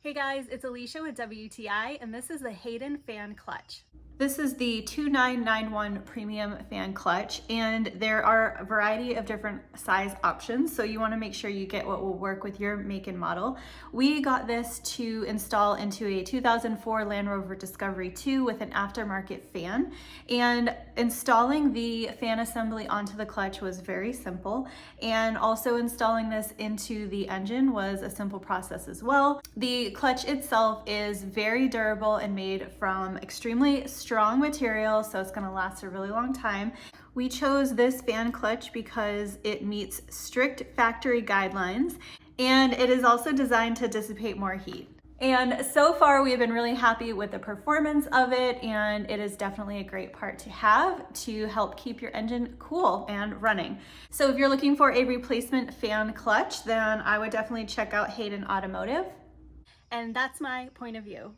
Hey guys, it's Alicia with WTI, and this is the Hayden fan clutch. This is the 2991 premium fan clutch, and there are a variety of different size options, so you want to make sure you get what will work with your make and model. We got this to install into a 2004 Land Rover Discovery 2 with an aftermarket fan, and installing the fan assembly onto the clutch was very simple, and also installing this into the engine was a simple process as well. The clutch itself is very durable and made from extremely strong material, so it's going to last a really long time. We chose this fan clutch because it meets strict factory guidelines, and it is also designed to dissipate more heat. And so far we've been really happy with the performance of it, and it is definitely a great part to have to help keep your engine cool and running. So if you're looking for a replacement fan clutch, then I would definitely check out Hayden Automotive. And that's my point of view.